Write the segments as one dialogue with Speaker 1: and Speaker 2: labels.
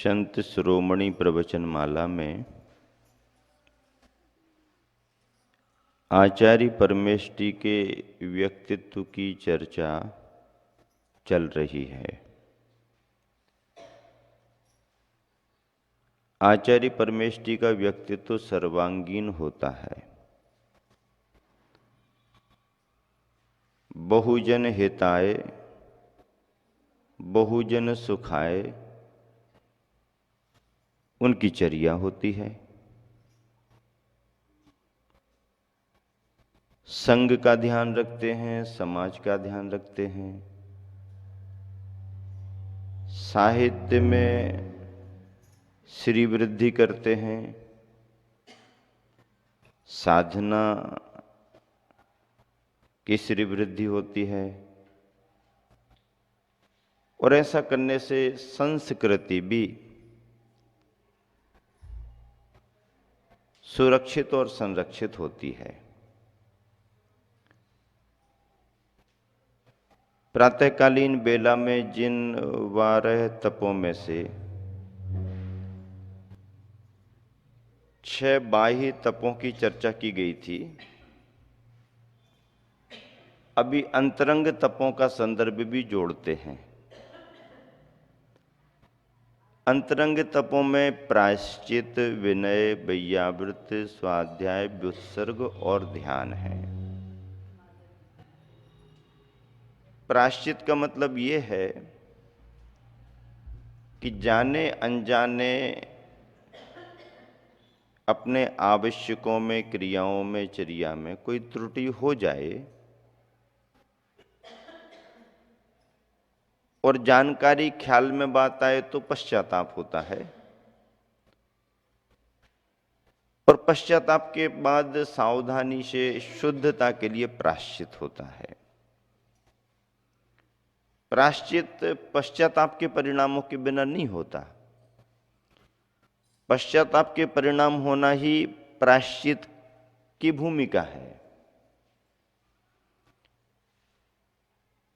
Speaker 1: संत शिरोमणि प्रवचन माला में आचार्य परमेष्टि के व्यक्तित्व की चर्चा चल रही है। आचार्य परमेष्टि का व्यक्तित्व सर्वांगीण होता है। बहुजन हिताय बहुजन सुखाय उनकी चर्या होती है। संघ का ध्यान रखते हैं, समाज का ध्यान रखते हैं। साहित्य में श्री वृद्धि करते हैं, साधना की श्री वृद्धि होती है। और ऐसा करने से संस्कृति भी सुरक्षित और संरक्षित होती है। प्रातःकालीन बेला में जिन 12 तपों में से 6 बाह्य तपों की चर्चा की गई थी, अभी अंतरंग तपों का संदर्भ भी जोड़ते हैं। अंतरंग तपों में प्रायश्चित, विनय, वैयावृत, स्वाध्याय, व्युत्सर्ग और ध्यान है। प्रायश्चित का मतलब ये है कि जाने अनजाने अपने आवश्यकों में, क्रियाओं में, चर्या में कोई त्रुटि हो जाए और जानकारी ख्याल में बात आए तो पश्चाताप होता है, और पश्चाताप के बाद सावधानी से शुद्धता के लिए प्रायश्चित होता है। प्रायश्चित पश्चाताप के परिणामों के बिना नहीं होता। पश्चाताप के परिणाम होना ही प्रायश्चित की भूमिका है।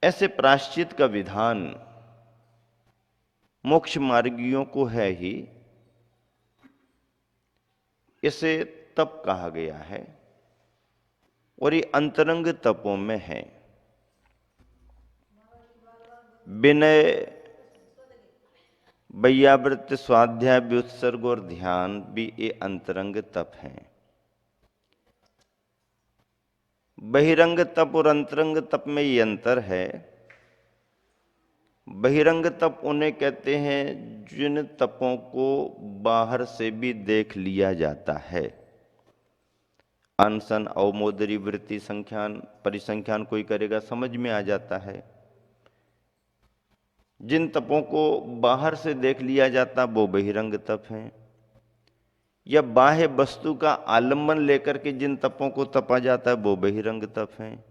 Speaker 1: ऐसे प्रायश्चित का विधान मोक्ष मार्गियों को है ही। इसे तप कहा गया है और ये अंतरंग तपों में है। विनय, वैयावृत, स्वाध्याय, व्युत्सर्ग और ध्यान भी ये अंतरंग तप हैं। बहिरंग तप और अंतरंग तप में ये अंतर है। बहिरंग तप उन्हें कहते हैं जिन तपों को बाहर से भी देख लिया जाता है। अनशन, अवमोदरी, वृत्ति, संख्यान, परिसंख्यान कोई करेगा समझ में आ जाता है। जिन तपों को बाहर से देख लिया जाता वो बहिरंग तप हैं। या बाह्य वस्तु का आलम्बन लेकर के जिन तपों को तपा जाता है वो बहिरंग तप हैं।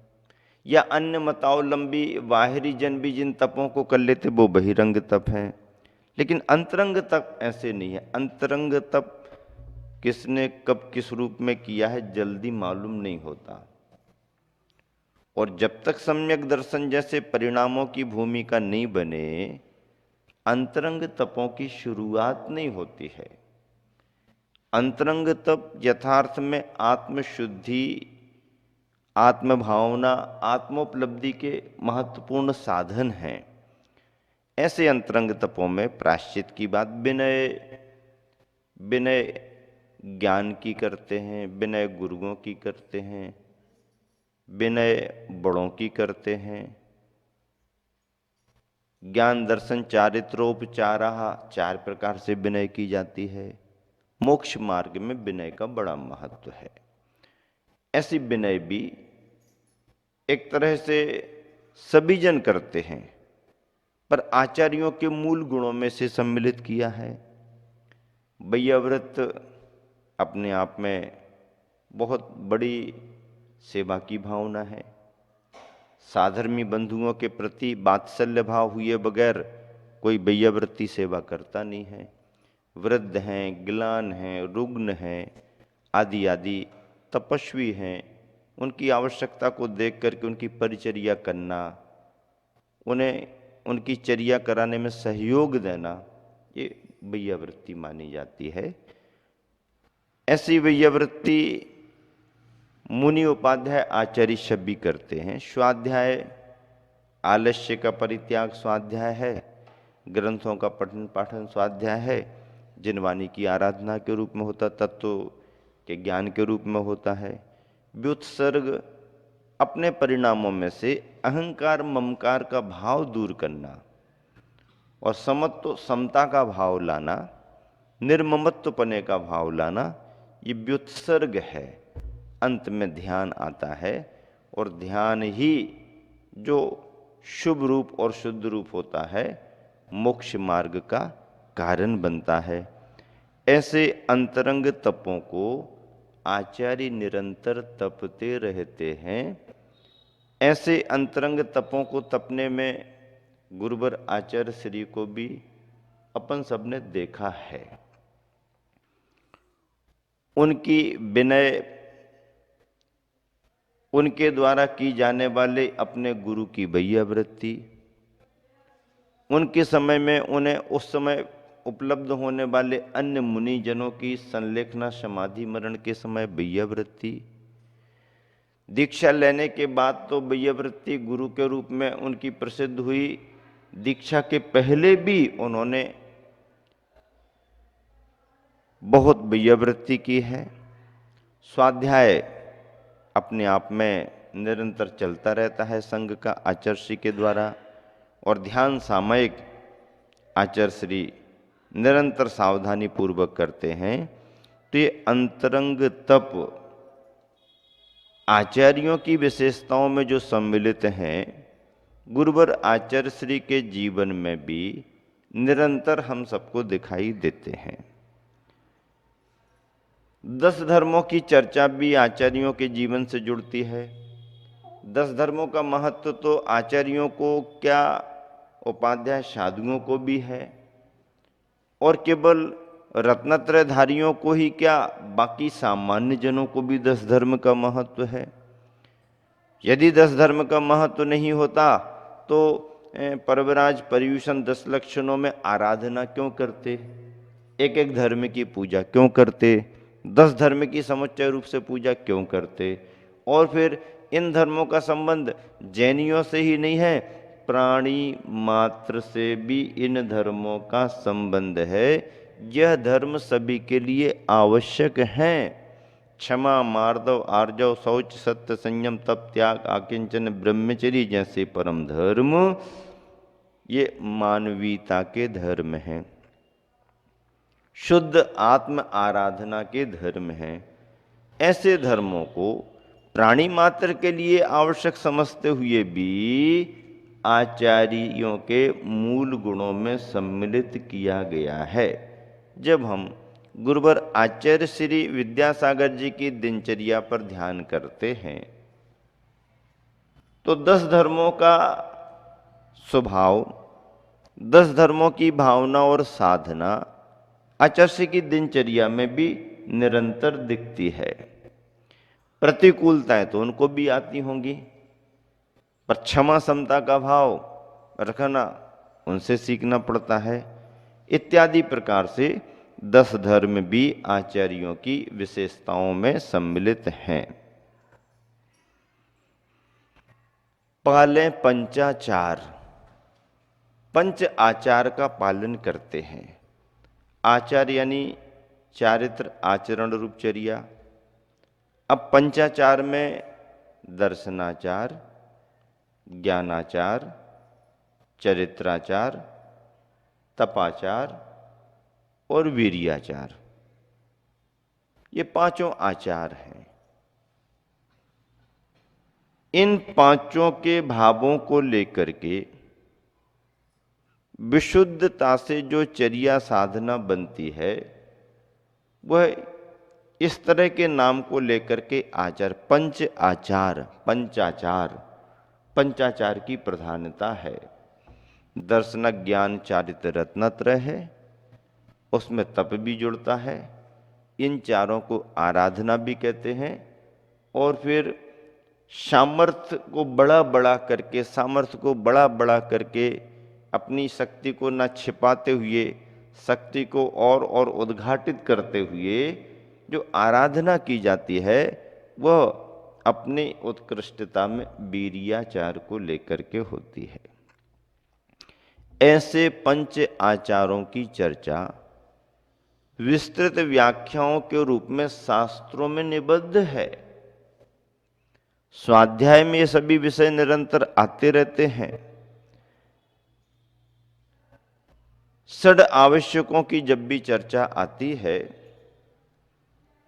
Speaker 1: या अन्य मतावलंबी बाहरी जन भी जिन तपों को कर लेते वो बहिरंग तप हैं। लेकिन अंतरंग तप ऐसे नहीं है। अंतरंग तप किसने कब किस रूप में किया है जल्दी मालूम नहीं होता, और जब तक सम्यक दर्शन जैसे परिणामों की भूमिका नहीं बने अंतरंग तपों की शुरुआत नहीं होती है। अंतरंग तप यथार्थ में आत्मशुद्धि, आत्मभावना, आत्मोपलब्धि के महत्वपूर्ण साधन हैं। ऐसे अंतरंग तपों में प्रायश्चित की बात विनय विनय ज्ञान की करते हैं, विनय गुरुओं की करते हैं, विनय बड़ों की करते हैं। ज्ञान, दर्शन, चारित्रोपचारः 4 प्रकार से विनय की जाती है। मोक्ष मार्ग में विनय का बड़ा महत्व है। ऐसी विनय भी एक तरह से सभी जन करते हैं, पर आचार्यों के मूल गुणों में से सम्मिलित किया है। वैयावृत अपने आप में बहुत बड़ी सेवा की भावना है। साधर्मी बंधुओं के प्रति वात्सल्य भाव हुए बगैर कोई वैयावृत्ति सेवा करता नहीं है। वृद्ध हैं, ग्लान हैं, रुग्ण हैं, आदि आदि तपस्वी हैं, उनकी आवश्यकता को देख करके उनकी परिचर्या करना, उन्हें उनकी चर्या कराने में सहयोग देना, ये वैयावृत्ति मानी जाती है। ऐसी वैयावृत्ति मुनि उपाध्याय आचार्य सब भी करते हैं। स्वाध्याय आलस्य का परित्याग स्वाध्याय है, ग्रंथों का पठन पाठन स्वाध्याय है, जिनवाणी की आराधना के रूप में होता, तत्व के ज्ञान के रूप में होता है। व्युत्सर्ग अपने परिणामों में से अहंकार ममकार का भाव दूर करना और समत्व समता का भाव लाना, निर्ममत्वपने का भाव लाना, ये व्युत्सर्ग है। अंत में ध्यान आता है और ध्यान ही जो शुभ रूप और शुद्ध रूप होता है, मोक्ष मार्ग का कारण बनता है। ऐसे अंतरंग तपों को आचार्य निरंतर तपते रहते हैं। ऐसे अंतरंग तपों को तपने में गुरुवर आचार्य श्री को भी अपन सबने देखा है। उनकी विनय, उनके द्वारा की जाने वाले अपने गुरु की वैयावृत्ति, उनके समय में उन्हें उस समय उपलब्ध होने वाले अन्य मुनिजनों की संलेखना समाधि मरण के समय वैयावृत्ति, दीक्षा लेने के बाद तो वैयावृत्ति गुरु के रूप में उनकी प्रसिद्ध हुई। दीक्षा के पहले भी उन्होंने बहुत वैयावृत्ति की है। स्वाध्याय अपने आप में निरंतर चलता रहता है संघ का आचार्य के द्वारा, और ध्यान सामयिक आचार्य श्री निरंतर सावधानी पूर्वक करते हैं। तो ये अंतरंग तप आचार्यों की विशेषताओं में जो सम्मिलित हैं, गुरुवर आचार्य श्री के जीवन में भी निरंतर हम सबको दिखाई देते हैं। 10 धर्मों की चर्चा भी आचार्यों के जीवन से जुड़ती है। 10 धर्मों का महत्व तो आचार्यों को क्या, उपाध्याय साधुओं को भी है, और केवल रत्नत्रयधारियों को ही क्या, बाकी सामान्य जनों को भी 10 धर्म का महत्व है। यदि 10 धर्म का महत्व नहीं होता तो परवराज पर्यूषण 10 लक्षणों में आराधना क्यों करते, एक एक धर्म की पूजा क्यों करते, 10 धर्म की समुच्चय रूप से पूजा क्यों करते। और फिर इन धर्मों का संबंध जैनियों से ही नहीं है, प्राणी मात्र से भी इन धर्मों का संबंध है। यह धर्म सभी के लिए आवश्यक हैं। क्षमा, मार्दव, आर्जव, शौच, सत्य, संयम, तप, त्याग, आकिंचन, ब्रह्मचर्य जैसे परम धर्म ये मानवीयता के धर्म हैं, शुद्ध आत्म आराधना के धर्म हैं। ऐसे धर्मों को प्राणी मात्र के लिए आवश्यक समझते हुए भी आचार्यों के मूल गुणों में सम्मिलित किया गया है। जब हम गुरुवर आचार्य श्री विद्यासागर जी की दिनचर्या पर ध्यान करते हैं तो 10 धर्मों का स्वभाव, 10 धर्मों की भावना और साधना आचार्य की दिनचर्या में भी निरंतर दिखती है। प्रतिकूलताएं तो उनको भी आती होंगी, पर क्षमा समता का भाव रखना उनसे सीखना पड़ता है। इत्यादि प्रकार से 10 धर्म भी आचार्यों की विशेषताओं में सम्मिलित हैं। पालें पंचाचार, पंच आचार का पालन करते हैं। आचार यानी चारित्र, आचरण रूप चर्या। अब पंचाचार में दर्शनाचार, ज्ञानाचार, चरित्राचार, तपाचार और वीर्याचार, ये 5 आचार हैं। इन 5 के भावों को लेकर के विशुद्धता से जो चर्या साधना बनती है वह इस तरह के नाम को लेकर के आचार, पंच आचार, पंचाचार, पंचाचार की प्रधानता है। दर्शन, ज्ञान, चारित्र, रत्नत्रय है, उसमें तप भी जुड़ता है। इन चारों को आराधना भी कहते हैं। और फिर सामर्थ्य को बड़ा बड़ा करके, सामर्थ्य को बड़ा बड़ा करके अपनी शक्ति को न छिपाते हुए शक्ति को और उद्घाटित करते हुए जो आराधना की जाती है वह अपनी उत्कृष्टता में वीर्याचार को लेकर के होती है। ऐसे पंच आचारों की चर्चा विस्तृत व्याख्याओं के रूप में शास्त्रों में निबद्ध है। स्वाध्याय में ये सभी विषय निरंतर आते रहते हैं। षड आवश्यकों की जब भी चर्चा आती है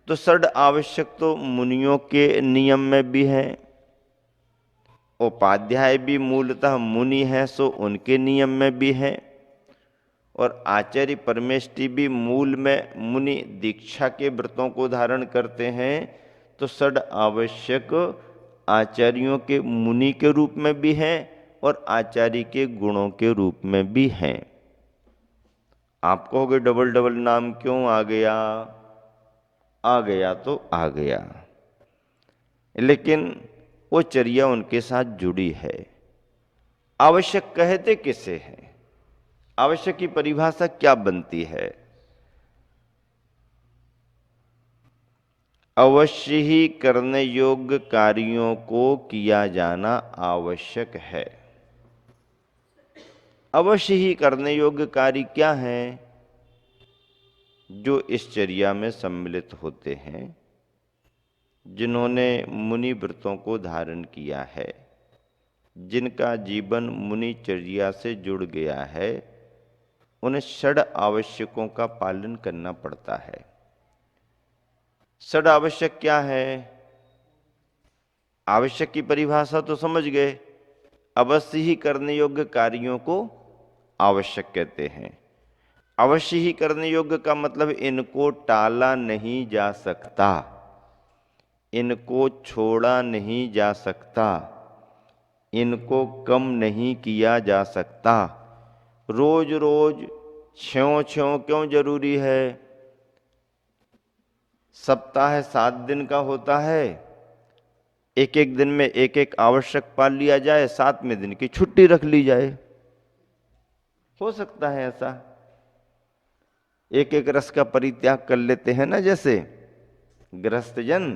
Speaker 1: तो षड आवश्यक तो मुनियों के नियम में भी है, उपाध्याय भी मूलतः मुनि है सो उनके नियम में भी है, और आचार्य परमेष्टि भी मूल में मुनि दीक्षा के व्रतों को धारण करते हैं। तो षड आवश्यक आचार्यों के मुनि के रूप में भी हैं और आचार्य के गुणों के रूप में भी हैं। आप कहोगे डबल डबल नाम क्यों आ गया? आ गया तो आ गया, लेकिन वो चर्या उनके साथ जुड़ी है। आवश्यक कहते किसे हैं? आवश्यक की परिभाषा क्या बनती है? अवश्य ही करने योग्य कार्यों को किया जाना आवश्यक है। अवश्य ही करने योग्य कार्य क्या हैं? जो इस चर्या में सम्मिलित होते हैं, जिन्होंने मुनि व्रतों को धारण किया है, जिनका जीवन मुनि चर्या से जुड़ गया है, उन्हें षड आवश्यकों का पालन करना पड़ता है। षड आवश्यक क्या है? आवश्यक की परिभाषा तो समझ गए। अवश्य ही करने योग्य कार्यों को आवश्यक कहते हैं। अवश्य ही करने योग्य का मतलब इनको टाला नहीं जा सकता, इनको छोड़ा नहीं जा सकता, इनको कम नहीं किया जा सकता। रोज रोज छ्यों छ्यों क्यों जरूरी है? सप्ताह 7 दिन का होता है, एक एक दिन में एक एक आवश्यक पाल लिया जाए, 7वें दिन की छुट्टी रख ली जाए। हो सकता है ऐसा? एक एक रस का परित्याग कर लेते हैं ना, जैसे गृहस्थ जन,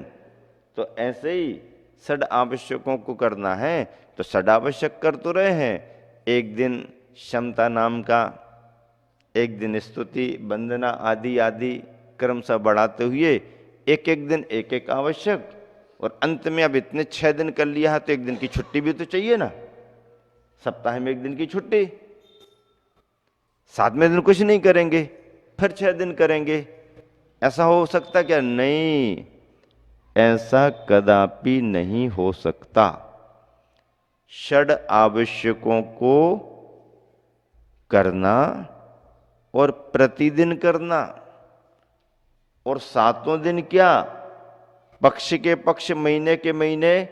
Speaker 1: तो ऐसे ही षड आवश्यकों को करना है तो षड आवश्यक कर तो रहे हैं। एक दिन क्षमता नाम का, एक दिन स्तुति वंदना आदि आदि क्रमशः बढ़ाते हुए एक एक दिन एक एक आवश्यक, और अंत में अब इतने 6 दिन कर लिया है तो एक दिन की छुट्टी भी तो चाहिए ना। सप्ताह में एक दिन की छुट्टी, 7वें दिन कुछ नहीं करेंगे, फिर 6 दिन करेंगे। ऐसा हो सकता क्या? नहीं, ऐसा कदापि नहीं हो सकता। षड आवश्यकों को करना और प्रतिदिन करना, और 7वें दिन क्या, पक्ष के पक्ष, महीने के महीने,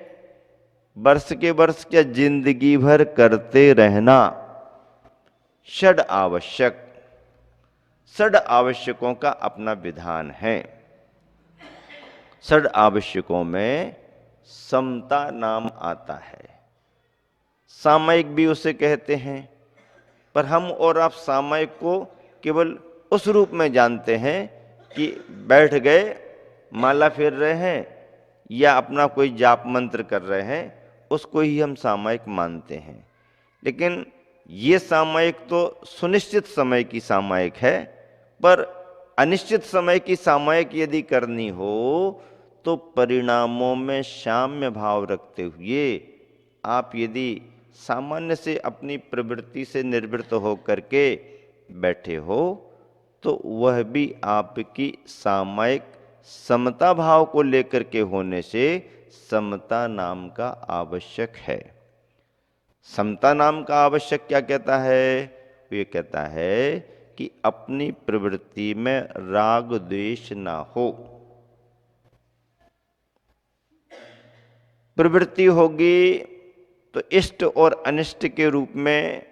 Speaker 1: वर्ष के वर्ष, क्या जिंदगी भर करते रहना। षड आवश्यक, षड आवश्यकों का अपना विधान है। षड आवश्यकों में समता नाम आता है। सामयिक भी उसे कहते हैं, पर हम और आप सामयिक को केवल उस रूप में जानते हैं कि बैठ गए, माला फेर रहे हैं या अपना कोई जाप मंत्र कर रहे हैं, उसको ही हम सामयिक मानते हैं। लेकिन ये सामयिक तो सुनिश्चित समय की सामयिक है, पर अनिश्चित समय की सामयिक यदि करनी हो तो परिणामों में साम्य भाव रखते हुए आप यदि सामान्य से अपनी प्रवृत्ति से निर्वृत्त होकर के बैठे हो तो वह भी आपकी सामयिक समता भाव को लेकर के होने से समता नाम का आवश्यक है। समता नाम का आवश्यक क्या कहता है? ये कहता है कि अपनी प्रवृत्ति में राग द्वेष ना हो। प्रवृत्ति होगी तो इष्ट और अनिष्ट के रूप में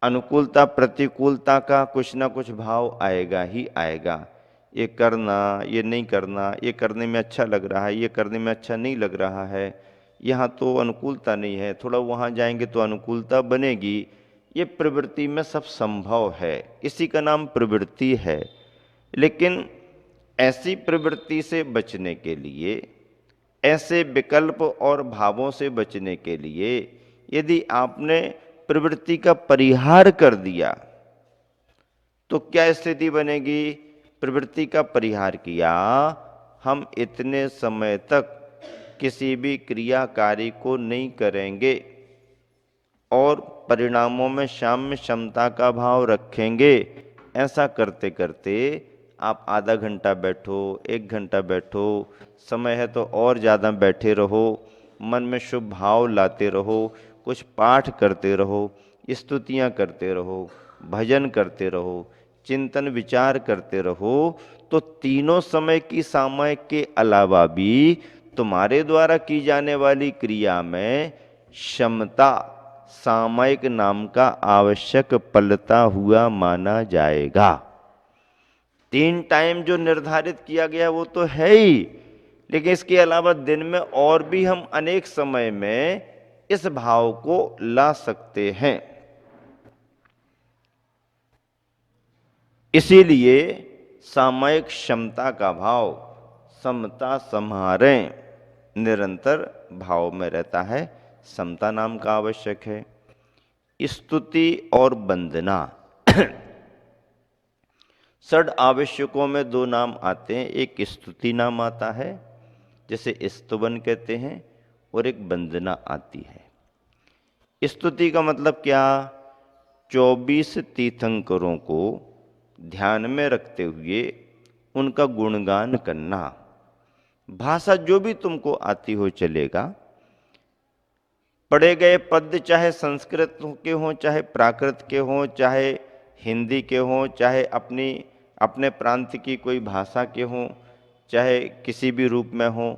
Speaker 1: अनुकूलता प्रतिकूलता का कुछ ना कुछ भाव आएगा ही आएगा। ये करना, ये नहीं करना, ये करने में अच्छा लग रहा है, ये करने में अच्छा नहीं लग रहा है, यहाँ तो अनुकूलता नहीं है, थोड़ा वहाँ जाएंगे तो अनुकूलता बनेगी। ये प्रवृत्ति में सब संभव है, इसी का नाम प्रवृत्ति है। लेकिन ऐसी प्रवृत्ति से बचने के लिए, ऐसे विकल्प और भावों से बचने के लिए यदि आपने प्रवृत्ति का परिहार कर दिया तो क्या स्थिति बनेगी? प्रवृत्ति का परिहार किया, हम इतने समय तक किसी भी क्रिया कार्य को नहीं करेंगे और परिणामों में साम्य क्षमता का भाव रखेंगे। ऐसा करते करते आप आधा घंटा बैठो, 1 घंटा बैठो, समय है तो और ज़्यादा बैठे रहो, मन में शुभ भाव लाते रहो, कुछ पाठ करते रहो, स्तुतियाँ करते रहो, भजन करते रहो, चिंतन विचार करते रहो, तो तीनों समय की सामयिक के अलावा भी तुम्हारे द्वारा की जाने वाली क्रिया में क्षमता सामयिक नाम का आवश्यक पलता हुआ माना जाएगा। 3 टाइम जो निर्धारित किया गया वो तो है ही, लेकिन इसके अलावा दिन में और भी हम अनेक समय में इस भाव को ला सकते हैं। इसीलिए सामयिक क्षमता का भाव समता सम्हारें निरंतर भाव में रहता है, समता नाम का आवश्यक है। स्तुति और वंदना षड आवश्यकों में 2 नाम आते हैं, एक स्तुति नाम आता है जिसे स्तुवन कहते हैं, और एक वंदना आती है। स्तुति का मतलब क्या? 24 तीर्थंकरों को ध्यान में रखते हुए उनका गुणगान करना। भाषा जो भी तुमको आती हो चलेगा, पढ़े गए पद्य चाहे संस्कृत के हों, चाहे प्राकृत के हों, चाहे हिंदी के हों, चाहे अपने प्रांत की कोई भाषा के हों, चाहे किसी भी रूप में हों,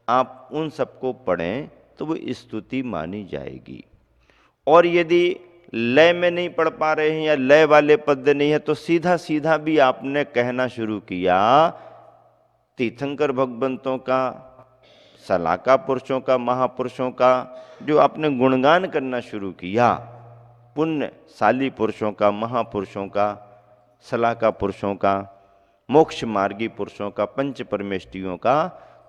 Speaker 1: आप उन सबको पढ़ें तो वो स्तुति मानी जाएगी। और यदि लय में नहीं पढ़ पा रहे हैं या लय वाले पद्य नहीं है तो सीधा सीधा भी आपने कहना शुरू किया, तीर्थंकर भगवंतों का, सलाका पुरुषों का, महापुरुषों का जो आपने गुणगान करना शुरू किया, पुण्यशाली पुरुषों का, महापुरुषों का, सलाका पुरुषों का, मोक्ष मार्गी पुरुषों का, पंच परमेष्टियों का,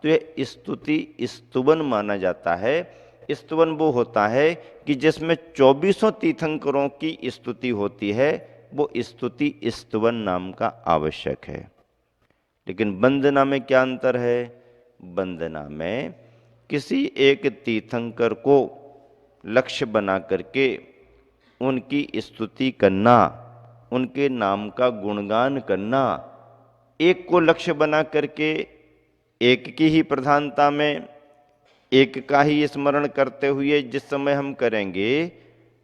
Speaker 1: तो यह स्तुति स्तुवन माना जाता है। स्तुवन वो होता है कि जिसमें 24 तीर्थंकरों की स्तुति होती है, वो स्तुति स्तुवन नाम का आवश्यक है। लेकिन वंदना में क्या अंतर है? वंदना में किसी एक तीर्थंकर को लक्ष्य बना करके उनकी स्तुति करना, उनके नाम का गुणगान करना, एक को लक्ष्य बना करके एक की ही प्रधानता में एक का ही स्मरण करते हुए जिस समय हम करेंगे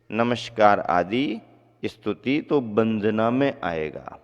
Speaker 1: नमस्कार आदि स्तुति, तो वंदना में आएगा।